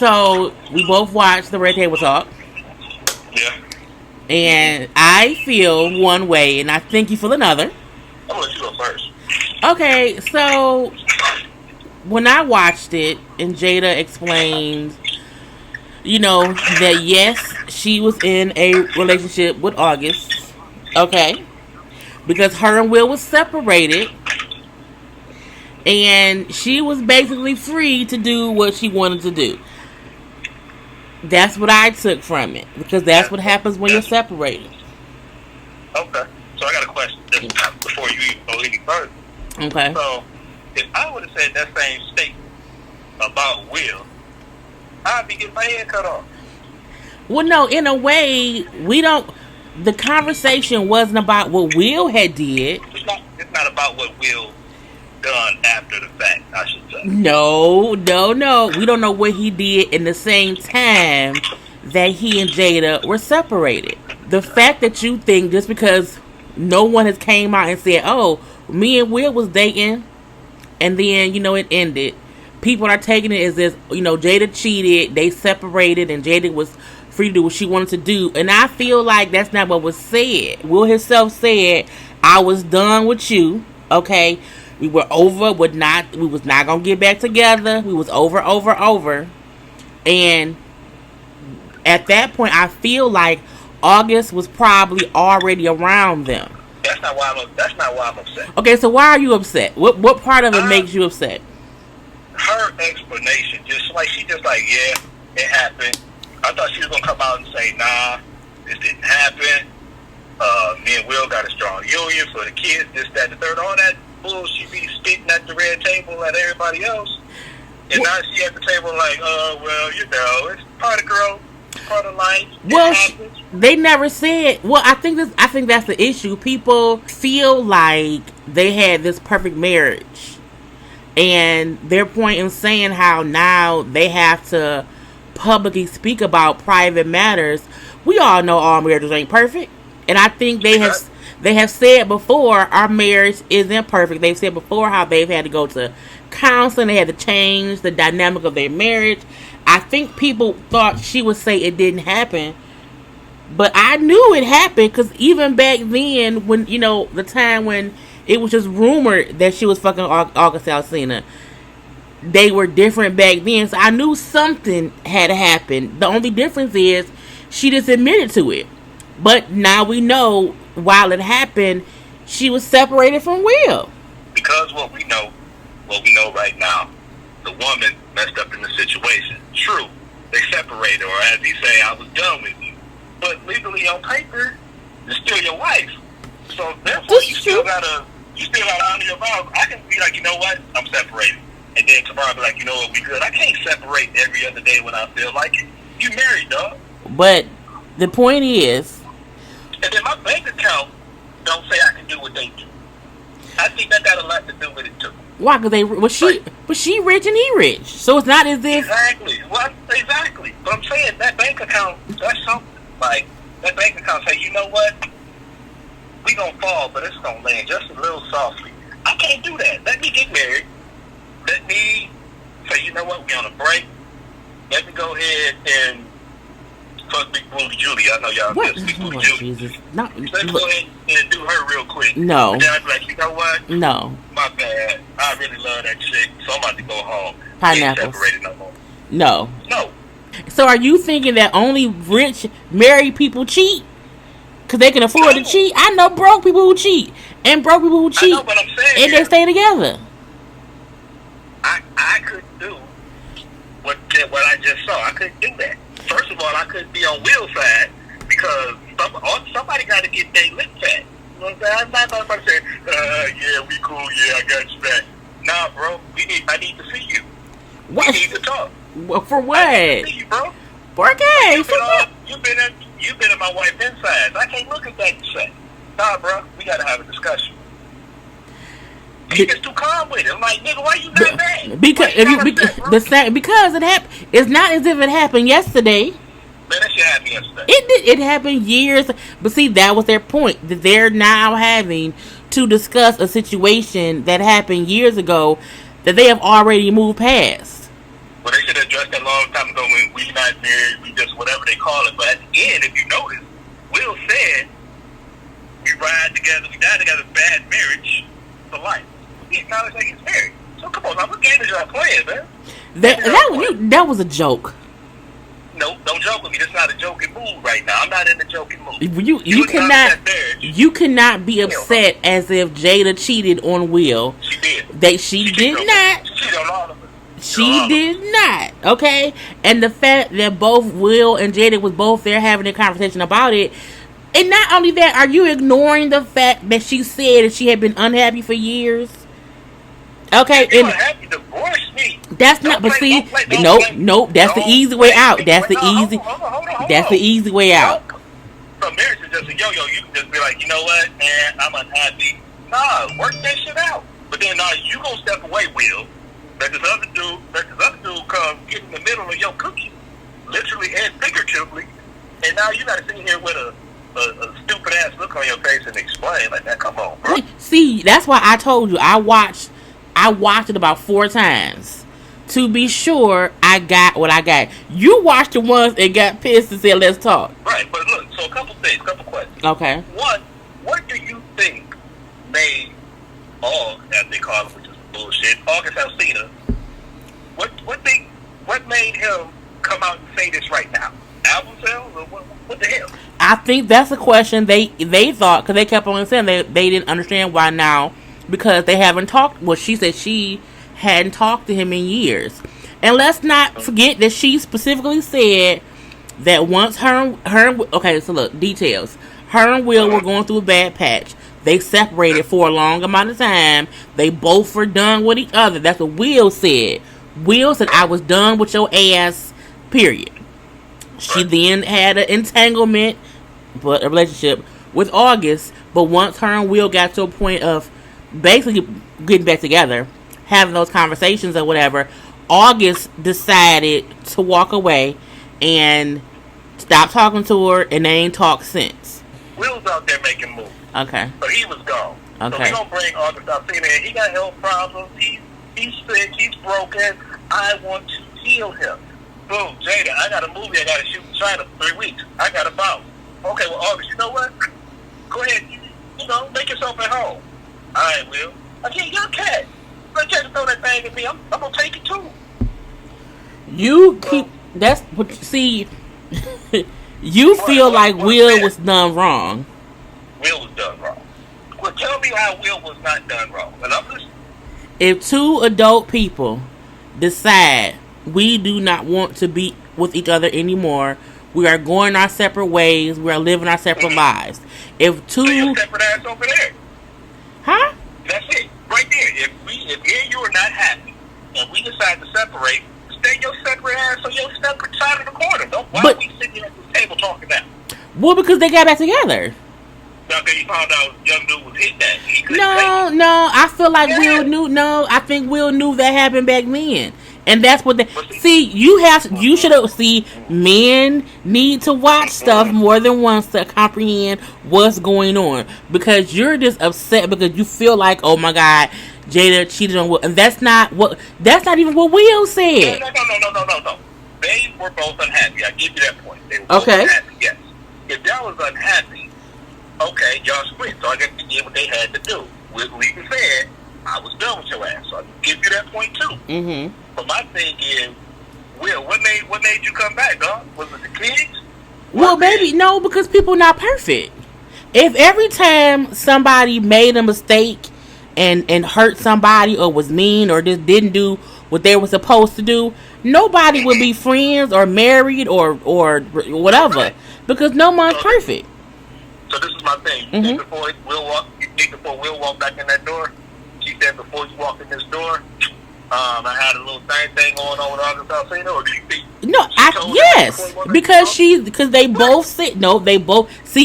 So we both watched the Red Table Talk. Yeah. And I feel one way, and I think you feel another. I'm gonna let you go first. Okay, so when I watched it, and Jada explained, that yes, she was in a relationship with August. Okay. Because her and Will was separated. And she was basically free to do what she wanted to do. That's what I took from it. Because that's what happens when you're separated. Okay. So I got a question before you even go any further. Okay. So, if I would have said that same statement about Will, I'd be getting my head cut off. Well, no, in a way, the conversation wasn't about what Will had did. It's not about what Will done after the fact, I should say. No. We don't know what he did in the same time that he and Jada were separated. The fact that you think just because no one has came out and said, oh, me and Will was dating, and then, it ended. People are taking it as this, Jada cheated, they separated, and Jada was free to do what she wanted to do. And I feel like that's not what was said. Will himself said, I was done with you, okay? We were over, we was not gonna get back together. We was over. And at that point, I feel like August was probably already around them. That's not why I'm upset. Okay, so why are you upset? What part of it makes you upset? Her explanation, yeah, it happened. I thought she was gonna come out and say, nah, this didn't happen. Me and Will got a strong union for the kids, this, that, and the third, all that bullshit be spitting at the red table at everybody else. And now she at the table like, it's part of growth, part of life. Well, they never said. Well, I think that's the issue. People feel like they had this perfect marriage, and their point in saying how now they have to publicly speak about private matters. We all know all marriages ain't perfect, and I think they have said before our marriage isn't perfect. They've said before how they've had to go to counseling, they had to change the dynamic of their marriage. I think people thought she would say it didn't happen, but I knew it happened because even back then, when the time when it was just rumored that she was fucking August Alsina, they were different back then, so I knew something had happened. The only difference is she just admitted to it. But now we know, while it happened, she was separated from Will. Because what we know right now, the woman messed up in the situation. True, they separated, or as he say, I was done with you. But legally on paper, it's still your wife. So therefore, you still gotta honor your vows. I can be like, you know what, I'm separated. And then tomorrow be like, you know what, we good. I can't separate every other day when I feel like it. You married, dog. But the point is, and then my bank account don't say I can do what they do. I think that got a lot to do with it too. Why? Because she rich and he rich, so it's not as if exactly. But I'm saying that bank account, that's something. Like that bank account say, you know what, we gonna fall, but it's gonna land just a little softly. I can't do that. Let me get married. Let me say, you know what, we on a break. Let me go ahead and fuck Big Booty Julie. I know y'all miss Big Booty Julie. Jesus. Let me go ahead and do her real quick. No. And then I'd be like, you know what? No. My bad. I really love that chick, so I'm about to go home. Pineapples. Ain't separated no more. No. No. So are you thinking that only rich married people cheat? Because they can afford to cheat? I know broke people who cheat. And broke people who cheat. I know, but I'm saying, and they stay together. I couldn't do what I just saw. I couldn't do that. First of all, I couldn't be on Will's side because somebody got to get their lip fat. You know what I'm saying? I'm not going to say, yeah, we cool, yeah, I got you back. Nah, bro, I need to see you. What? We need to talk. Well, for what? I need to see you, bro. For okay. You've been in my wife's insides. I can't look at that and say, nah, bro, we got to have a discussion. He gets too calm with it. I'm like, nigga, why you not mad? Because it happened. It's not as if it happened yesterday. Man, that shit happened yesterday. It happened years. But see, that was their point. That they're now having to discuss a situation that happened years ago that they have already moved past. Well, they should have addressed that a long time ago when we not married, we just whatever they call it. But at the end, if you notice, Will said, we ride together, we die together, bad marriage for life. He acknowledged that he's married. So come on, now, what game is y'all playing, man? That was a joke. No, don't joke with me. That's not a joking mood right now. I'm not in the joking mood. You cannot be upset as if Jada cheated on Will. She did. She did not. She cheated on all of us. She did not. Okay? And the fact that both Will and Jada was both there having a conversation about it. And not only that, are you ignoring the fact that she said that she had been unhappy for years? Okay, if you're unhappy, divorce me. That's not. But see, nope. That's the easy way out. That's the easy. That's the easy way out. So marriage is just a yo-yo. You can just be like, you know what, man, I'm unhappy. Nah, work that shit out. But then, you gonna step away, Will. Let this other dude come get in the middle of your cookie, literally and figuratively. And now you gotta sit here with a stupid ass look on your face and explain like that. Come on, bro. See, that's why I told you I watched it about 4 times to be sure I got what I got. You watched it once and got pissed and said, "Let's talk." Right, but look. So a couple questions. Okay. One, what do you think made Aug, as they call him, which is bullshit, August Alsina, what made him come out and say this right now? Album sales or what the hell? I think that's a question they thought, because they kept on saying they didn't understand why now, because they haven't talked. Well, she said she hadn't talked to him in years. And let's not forget that she specifically said that once her okay, so look, details. Her and Will were going through a bad patch. They separated for a long amount of time. They both were done with each other. That's what Will said. Will said, "I was done with your ass," period. She then had an entanglement, but a relationship with August. But once her and Will got to a point of basically getting back together, having those conversations or whatever, August decided to walk away and stop talking to her, and they ain't talked since. Will's out there making moves. Okay. So he was gone. Okay. So we don't bring August Alsina in. He got health problems. He's sick. He's broken. I want to heal him. Boom, Jada, I got a movie I got to shoot in China for 3 weeks. I got to bounce. Okay, well, August, you know what? Go ahead. Make yourself at home. All right, Will. Okay, you're a cat. Let Jada throw that thing at me. I'm going to take it too. You keep... That's what you see... You feel like Will was done wrong. Will was done wrong. Well, tell me how Will was not done wrong. And I'm listening. If 2 adult people decide we do not want to be with each other anymore, we are going our separate ways, we are living our separate lives. If 2... So you're separate ass over there. Huh? That's it. Right there. If me and you are not happy, and we decide to separate, stay your separate ass on your separate side of the corner. Why are we sitting here at this table talking now? Well, because they got back together. Okay, you found out young dude was hit that. No. I feel like Will knew. No, I think Will knew that happened back then, and that's what they see. You should have. See, men need to watch stuff more than once to comprehend what's going on, because you're just upset because you feel like, oh my God, Jada cheated on Will, and that's not even what Will said. No. They were both unhappy. I give you that point. They were both unhappy. Yes. If y'all was unhappy, okay, y'all split. So I guess they did what they had to do. Will even said, "I was done with your ass." So I give you that point too. Mm-hmm. But my thing is, Will, what made you come back, dog? Was it the kids? Well, baby, no, because people not perfect. If every time somebody made a mistake and hurt somebody or was mean or just didn't do what they were supposed to do, nobody would be friends or married or whatever, right. Because no one's perfect. So this is my thing. You think before Will walked back in that door, she said, before you walk in this door, I had a little thing going on with August Alsina, or do you think? No, because they both said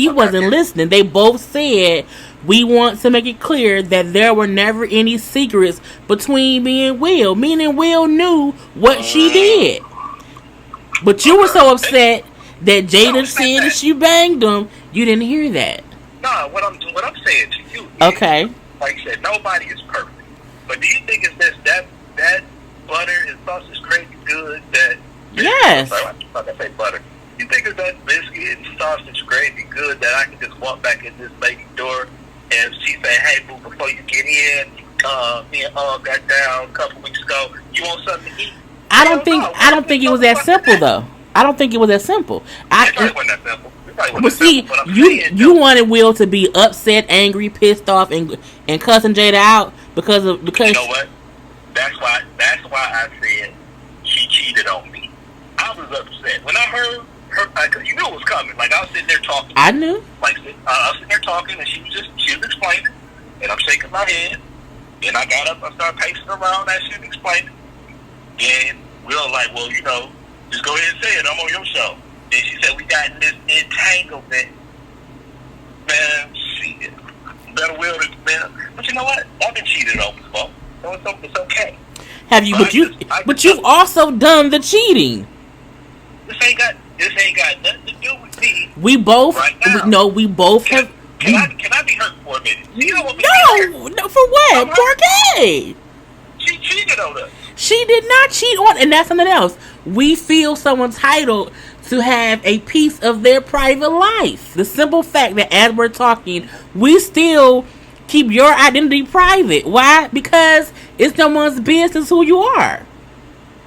you wasn't listening. They both said, we want to make it clear that there were never any secrets between me and Will. Meaning Will knew what she did. But you were so upset that Jada said that she banged him. You didn't hear that. No, what I'm saying to you is, okay, like you said, nobody is perfect. But do you think it's that butter and sausage gravy good that Yes. Like I say butter. You think it's that biscuit and sausage gravy good that I can just walk back in this baby door and she say, hey, boo, before you get in, me and got down a couple weeks ago. You want something to eat? I don't think it was that simple though. I don't think it was that simple. It probably wasn't that simple. But see, you wanted Will to be upset, angry, pissed off, and cussing Jada out because you know what? That's why I said she cheated on me. I was upset when I heard her. Cause you knew it was coming. Like I was sitting there talking. I knew. Like I was sitting there talking, and she was explaining, and I'm shaking my head. And I got up, I started pacing around that shit, explaining. And we were like, well, just go ahead and say it. I'm on your show. And she said, we got in this entanglement. Man, shit. Better will than man. But you know what? I've been cheated on before. So it's okay. Have you? But you've also done the cheating. This ain't got nothing to do with me. We both. Right now. We both have. Can I be hurt for a minute? You don't want me no, for what? Porque? She cheated on us. She did not cheat on, and that's something else. We feel so entitled to have a piece of their private life. The simple fact that as we're talking, we still keep your identity private. Why? Because it's no one's business who you are.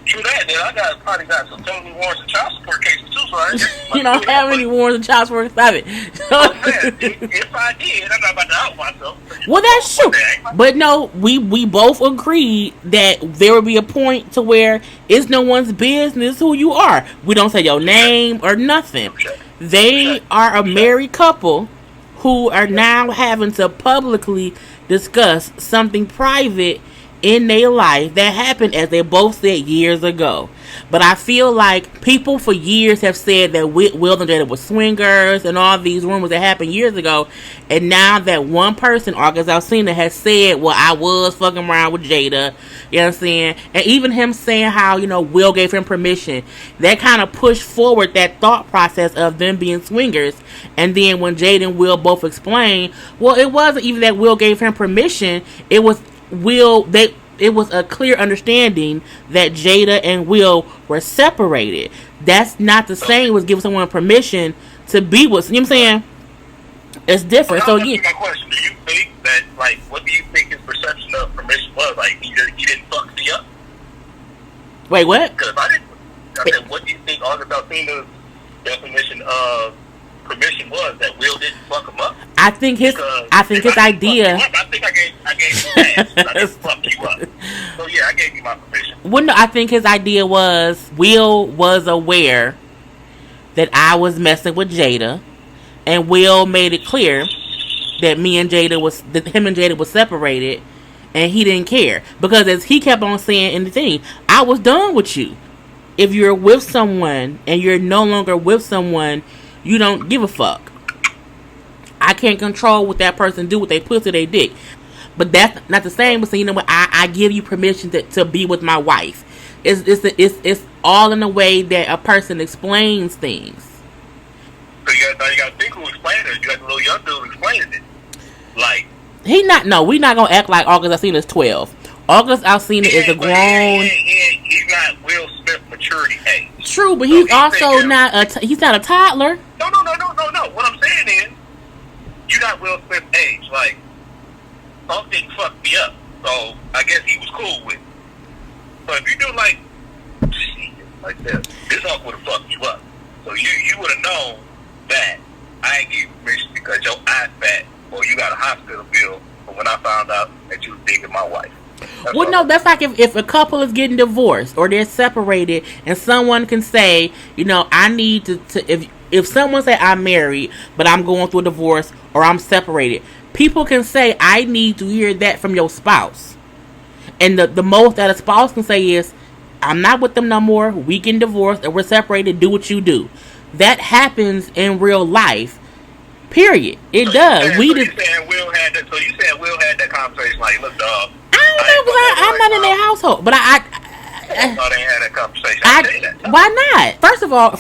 True that. Then I probably got some totally warrants and child support cases too, so you don't have any warrants and child support. Stop it. If I did, I'm not about to out myself. Well, that's true. But no, we both agreed that there would be a point to where it's no one's business who you are. We don't say your name or nothing. They are a married couple who are now having to publicly discuss something private in their life that happened, as they both said, years ago. But I feel like people for years have said that Will and Jada were swingers and all these rumors that happened years ago, and now that one person, August Alsina, has said, well, I was fucking around with Jada, you know what I'm saying, and even him saying how, Will gave him permission, that kind of pushed forward that thought process of them being swingers. And then when Jada and Will both explained, well, it wasn't even that Will gave him permission, it was it was a clear understanding that Jada and Will were separated. That's not the same as giving someone permission to be with. You know what I'm saying? It's different. So yeah. My question: do you think that, what do you think his perception of permission was? Like, he didn't fuck me up. Wait, what? Because I said, what do you think August Alsina's definition of permission was? That Will didn't fuck him up? I think his idea. I think I gave you that. I didn't fuck you up. So yeah, I gave you my permission. Well, no, I think his idea was Will was aware that I was messing with Jada, and Will made it clear that him and Jada was separated, and he didn't care, because as he kept on saying in the thing, I was done with you. If you're with someone and you're no longer with someone, you don't give a fuck. I can't control what that person do with their pussy, their dick. But that's not the same as saying, I give you permission to be with my wife. It's all in the way that a person explains things. So you got to think who explained it. You got the little young dude explaining it. Like, we're not gonna act like August Alsina is 12. August Alsina is a grown. He's not Will Smith maturity age. True, but he's also he's not a toddler. No. What I'm saying is, you're not Will Smith age. Like, something fucked me up, so I guess he was cool with it. But if you do like that, this uncle would have fucked you up. So you would have known that I ain't give you permission because your eye fat or you got a hospital bill. But when I found out that you was digging my wife. That's like if a couple is getting divorced or they're separated, and someone can say, I need to if someone say I'm married but I'm going through a divorce or I'm separated, people can say, I need to hear that from your spouse. And the most that a spouse can say is, I'm not with them no more, we getting divorced, and we're separated, do what you do. That happens in real life. Period. It does. You saying Will had that conversation, like, look, dog. I don't know, because I'm not in their household. But I thought they had that conversation. Why not? First of all,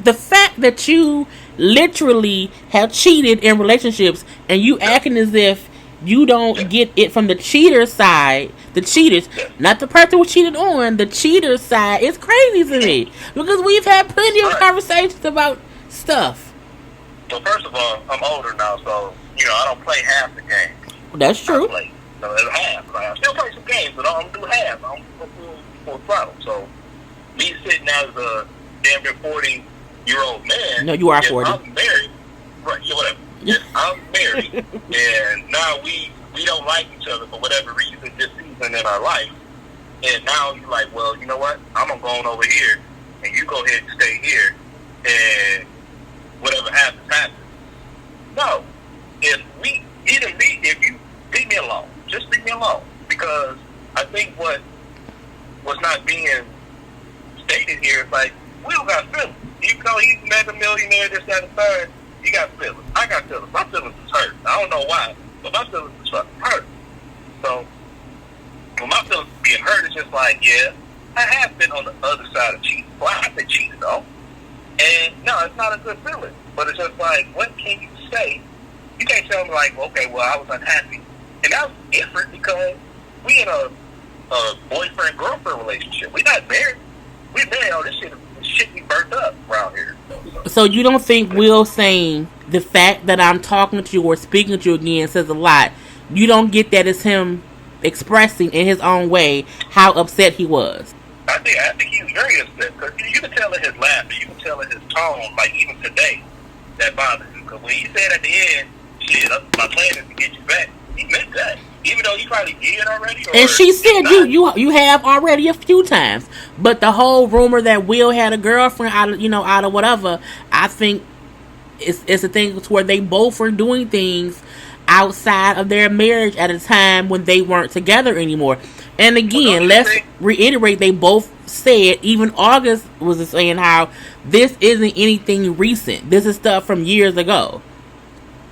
the fact that you literally have cheated in relationships and you acting as if You don't get it from the cheater side. The cheaters, not the person who cheated on. The cheater side is crazy to me because we've had plenty of conversations about stuff. So first of all, I'm older now, so I don't play half the games. That's true. I play half. I still play some games, but I don't do half. I'm full throttle. So me sitting as a damn near 40-year-old man. No, you are 40. I'm married. Right? Yeah, whatever. Yes, I'm married, and now we don't like each other for whatever reason this season in our life. And now you're like, well, you know what? I'm gonna go on over here, and you go ahead and stay here, and whatever happens, happens. No, if you leave me alone, just leave me alone, because I think what's not being stated here is like we don't got feelings. Even though he's mega millionaire, this, that, and the third. He got feelings. I got feelings. My feelings is hurt. I don't know why, but my feelings is fucking hurt. So, when my feelings being hurt, it's just like, yeah, I have been on the other side of cheating. Well, I have been cheated though. And no, it's not a good feeling. But it's just like, what can you say? You can't tell me like, okay, well, I was unhappy. And that was different because we in a boyfriend-girlfriend relationship. We're not married. We're married. Oh, this shit be burnt up around here. So you don't think Will saying the fact that I'm talking to you or speaking to you again says a lot? You don't get that as him expressing in his own way how upset he was? I think he was very upset because you can tell in his laughter, you can tell in his tone, like even today, that bothers him. Because when he said at the end, "Shit, my plan is to get you back," he meant that. Even though you probably did already. And she said you have already a few times. But the whole rumor that Will had a girlfriend out of whatever, I think it's a thing where they both were doing things outside of their marriage at a time when they weren't together anymore. And again, let's reiterate, they both said, even August was saying how this isn't anything recent. This is stuff from years ago.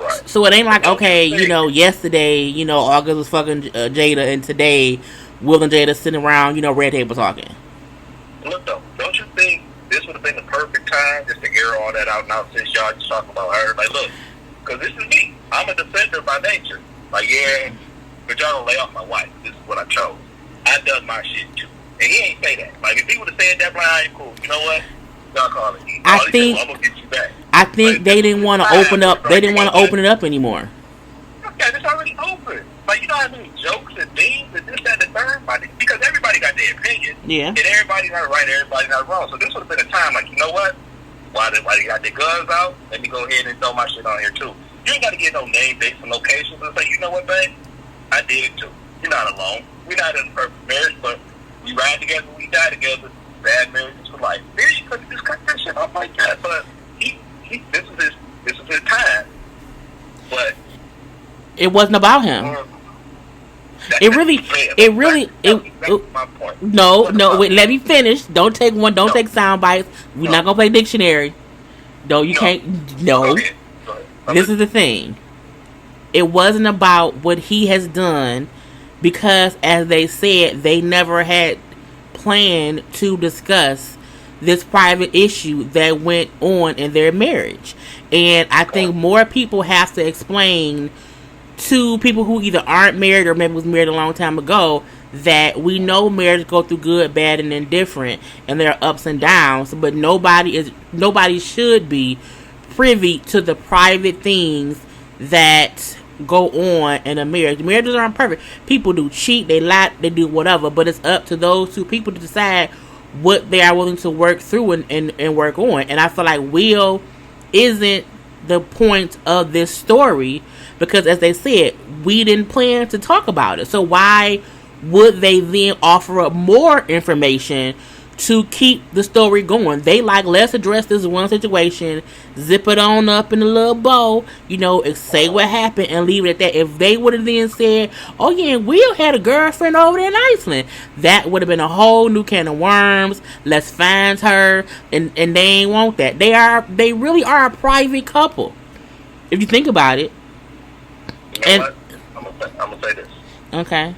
Right. So it ain't like, okay, yesterday, August was fucking Jada, and today Will and Jada sitting around, red table talking. Look though, don't you think this would have been the perfect time just to air all that out now since y'all just talking about her? Like, look, because this is me. I'm a defender by nature. Like, yeah, but y'all don't lay off my wife. This is what I chose. I done my shit too. And he ain't say that. Like, if he would have said that, like, all right, cool. You know what? Y'all call it. I'm gonna get you back. I think they didn't want to open up. They didn't want to open it up anymore. Okay, it's already open. Like, you know how many jokes and themes and this, that, and the third? Because everybody got their opinion. Yeah. And everybody's not right, everybody's not wrong. So this would have been a time like, you know what? Why they got their guns out? Let me go ahead and throw my shit on here too. You ain't got to get no name, dates, and locations and say, you know what, babe? I did it too. You're not alone. We're not in a perfect marriage, but we ride together, we die together. Bad marriages for life. Maybe you could just cut that shit off like that. But this is his time. But it wasn't about him. That's my point. No, wait, let me finish. Don't take sound bites. We're not gonna play dictionary. Can't. No. Go ahead. This is the thing. It wasn't about what he has done, because as they said, they never had planned to discuss this private issue that went on in their marriage. And I think more people have to explain to people who either aren't married or maybe was married a long time ago that we know marriages go through good, bad, and indifferent, and there are ups and downs, but nobody should be privy to the private things that go on in a marriage. Marriages aren't perfect. People do cheat, they lie, they do whatever, but it's up to those two people to decide what they are willing to work through and work on. And I feel like Will isn't the point of this story, because as they said, we didn't plan to talk about it. So why would they then offer up more information to keep the story going? They like, let's address this one situation, zip it on up in a little bow, say what happened and leave it at that. If they would have then said, oh yeah, Will had a girlfriend over there in Iceland, that would have been a whole new can of worms. Let's find her, and they ain't want that. They really are a private couple, if you think about it. You know what? I'm gonna say this. Okay.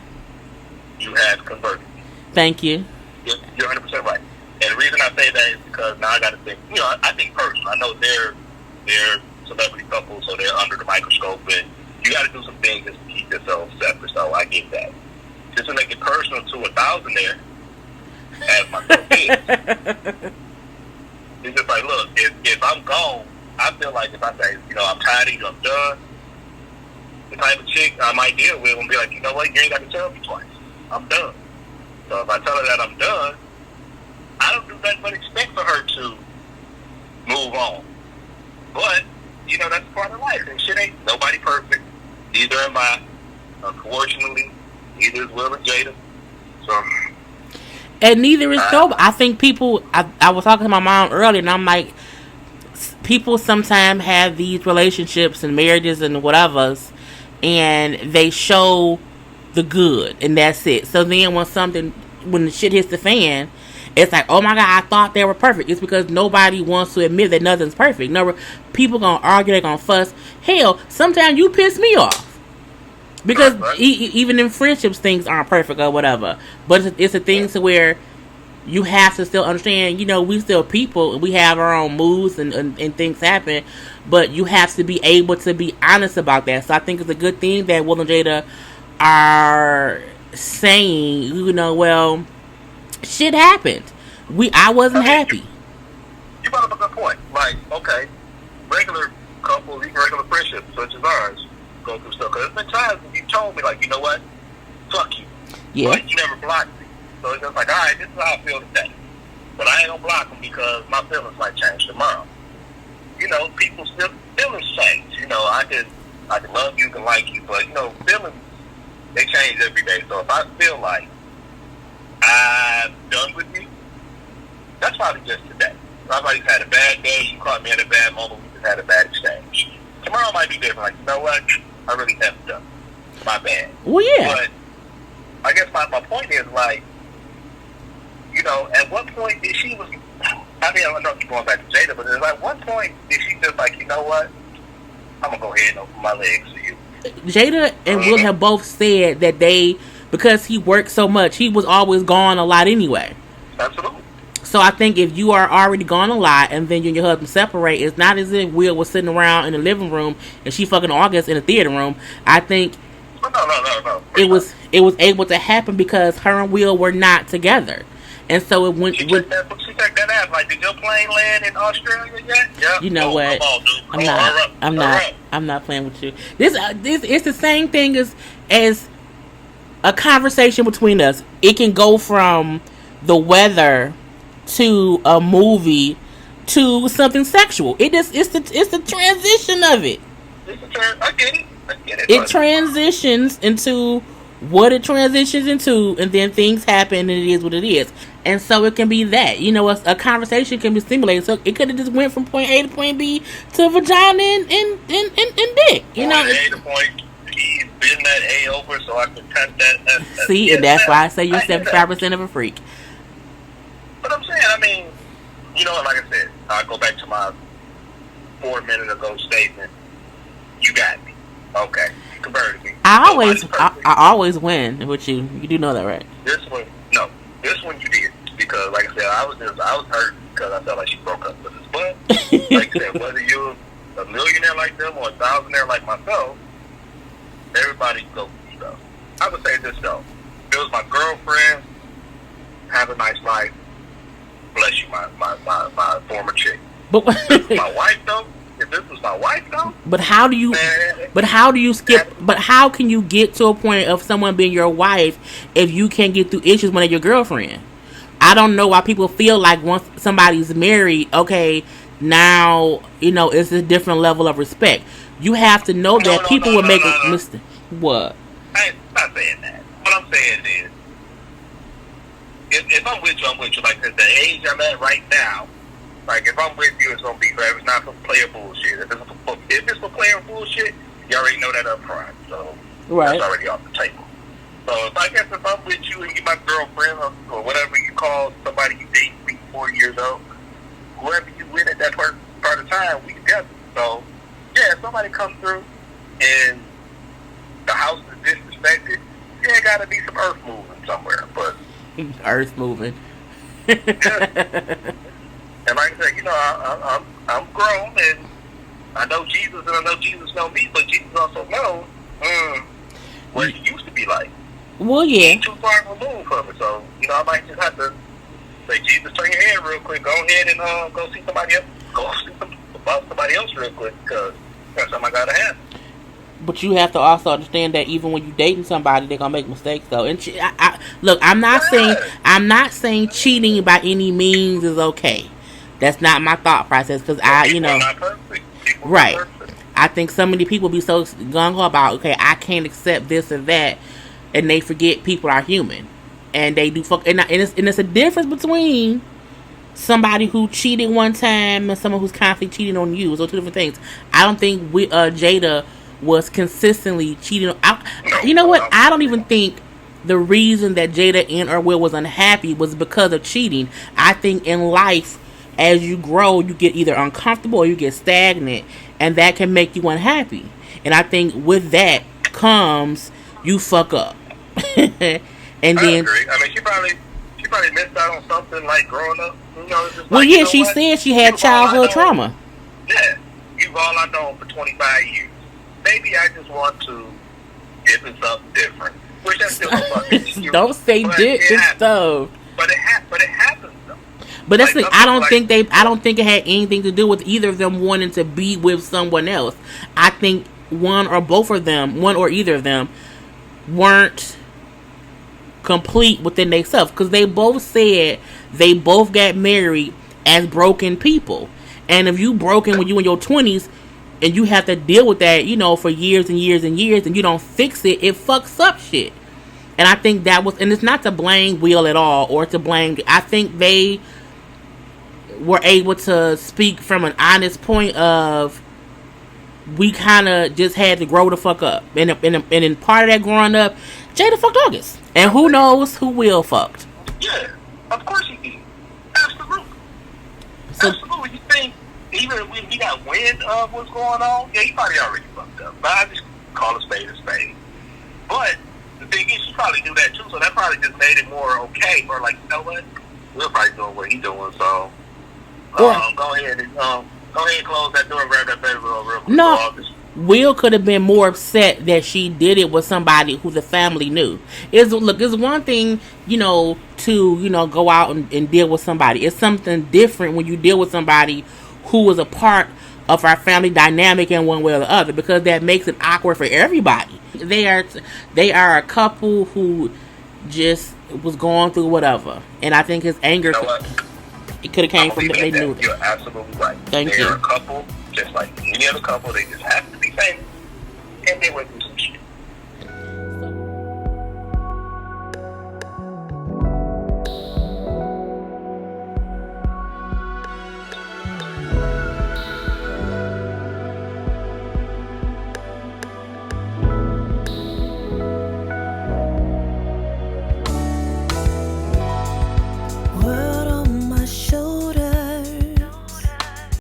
You have converted. Thank you. You're 100% right. And the reason I say that is because now I got to think. I think personally. I know they're celebrity couples, so they're under the microscope, and you got to do some things just to keep yourself separate. So I get that. Just to make it personal to a thousandaire, as myself is. It's just like, look, if I'm gone, I feel like if I say, I'm tired of you, I'm done, the type of chick I might deal with will be like, you know what, you ain't got to tell me twice. I'm done. So if I tell her that I'm done, I don't do nothing but expect for her to move on. But, that's part of life. And shit ain't nobody perfect. Neither am I. Unfortunately, neither is Will and Jada. So... And neither is Joe. I think people... I was talking to my mom earlier, and I'm like, people sometimes have these relationships and marriages and whatevers, and they show the good, and that's it. So then when the shit hits the fan, it's like, oh my God, I thought they were perfect. It's because nobody wants to admit that nothing's perfect. No, people gonna argue, they're gonna fuss. Hell, sometimes you piss me off. Because even in friendships, things aren't perfect or whatever. But it's a thing to where you have to still understand, we still people. We have our own moods and things happen. But you have to be able to be honest about that. So I think it's a good thing that Will and Jada are saying, well, shit happened. I wasn't happy. You brought up a good point. Like, okay, regular couples, even regular friendships such as ours, go through stuff. Because there's been times when you told me, like, you know what? Fuck you. Yeah. But you never blocked me. So it's just like, all right, this is how I feel today. But I ain't going to block them because my feelings might change tomorrow. People still, feelings change. I can love you, can like you, but, feelings, they change every day. So if I feel like I'm done with you, that's probably just today. Somebody's had a bad day, you caught me at a bad moment, we just had a bad exchange. Tomorrow might be different. Like, you know what? I really haven't done. My bad. Well, yeah. But I guess my point is, like, at what point did she was... I mean, I don't know if you're going back to Jada, but at what point did she just like, you know what? I'm going to go ahead and open my legs to you. Jada and Will have both said that because he worked so much, he was always gone a lot anyway. Absolutely. So I think if you are already gone a lot and then you and your husband separate, it's not as if Will was sitting around in the living room and she fucking August in the theater room. I think no. It was able to happen because her and Will were not together. And so it went... She took that ass. Like, did your plane land in Australia yet? Yeah. You know what? Come on, dude. I'm not playing with you. This it's the same thing as a conversation between us. It can go from the weather to a movie to something sexual. It's the transition of it. I get it. It transitions into what it transitions into, and then things happen, and it is what it is. And so it can be that, a conversation can be stimulated. So it could have just went from point A to point B to vagina and dick. Point A to point B, bend that A over so I can touch that. See, and that's why I say you're 75% of a freak. But I'm saying, like I said, I'll go back to my 4 minute ago statement. You got me. Okay. You converted me. I always win with you. You do know that, right? This one you did. Because, like I said, I was hurt because I felt like she broke up with us. But, like I said, whether you're a millionaire like them or a thousandaire like myself, everybody goes through stuff. I would say this, though. If it was my girlfriend, have a nice life. Bless you, my former chick. But if this was my wife, though. But how do you skip? But how can you get to a point of someone being your wife if you can't get through issues when they're your girlfriend? I don't know why people feel like once somebody's married, okay, now it's a different level of respect. You have to know that people will make a mistake. What? I'm not saying that. What I'm saying is, if I'm with you, I'm with you. Like at the age I'm at right now, like if I'm with you, it's gonna be forever. It's not for player bullshit. If it's for player bullshit, you already know that up front. So right. That's already off the table. So if I'm with you and you're my girlfriend or whatever you call somebody you date 3, 4 years old, whoever you with at that part of time, we together. So yeah, if somebody comes through and the house is disrespected, there gotta be some earth moving somewhere. But earth moving. Yeah. And like I said, I'm grown and I know Jesus and I know Jesus know me, but Jesus also knows Well, He yeah. ain't too far removed from it. So, I might just have to say, Jesus, turn your head real quick. Go ahead and go see somebody else. Go see about somebody else real quick because that's something I gotta have. But you have to also understand that even when you dating somebody, they're gonna make mistakes though. And look, I'm not saying cheating by any means is okay. That's not my thought process because People are not perfect. People right. are not perfect. I think so many people be so gung ho about, okay, I can't accept this and that, and they forget people are human, and they do fuck. And it's a difference between somebody who cheated one time and someone who's constantly cheating on you. Those are two different things. I don't think Jada was consistently cheating. You know what? I don't even think the reason that Jada and or Will was unhappy was because of cheating. I think in life, as you grow, you get either uncomfortable or you get stagnant, and that can make you unhappy. And I think with that comes you fuck up. And I agree. I mean, she probably missed out on something like growing up. Just well, like, yeah, she said she had childhood trauma. Yeah, you've all I known for 25 years. Maybe I just want to give it something different. Which that's still a fucking Don't say dick and stuff. But it happens though. But that's like, I don't think it had anything to do with either of them wanting to be with someone else. I think one or either of them weren't complete within themselves because they both said they both got married as broken people. And if you broken when you in your 20s and you have to deal with that, for years and years and years, and you don't fix it, it fucks up shit. And I think that was, and it's not to blame Will at all or to blame, I think they were able to speak from an honest point of, we kind of just had to grow the fuck up. And in part of that growing up, Jada fucked August. And who knows who Will fucked. Yeah, of course he did. Absolutely. So, absolutely. You think, even when he got wind of what's going on, yeah, he probably already fucked up. But I just call a spade a spade. But the thing is, she probably knew that too, so that probably just made it more okay. Or like, you know what? Will probably doing what he's doing, so go ahead and close that door and grab that baby real quick. No, Will could have been more upset that she did it with somebody who the family knew. It's one thing, to go out and deal with somebody. It's something different when you deal with somebody who was a part of our family dynamic in one way or the other, because that makes it awkward for everybody. They are a couple who just was going through whatever, and I think his anger it could have came from they knew that. You're absolutely right. They're a couple, just like any other couple. They just have to be famous, and they went through some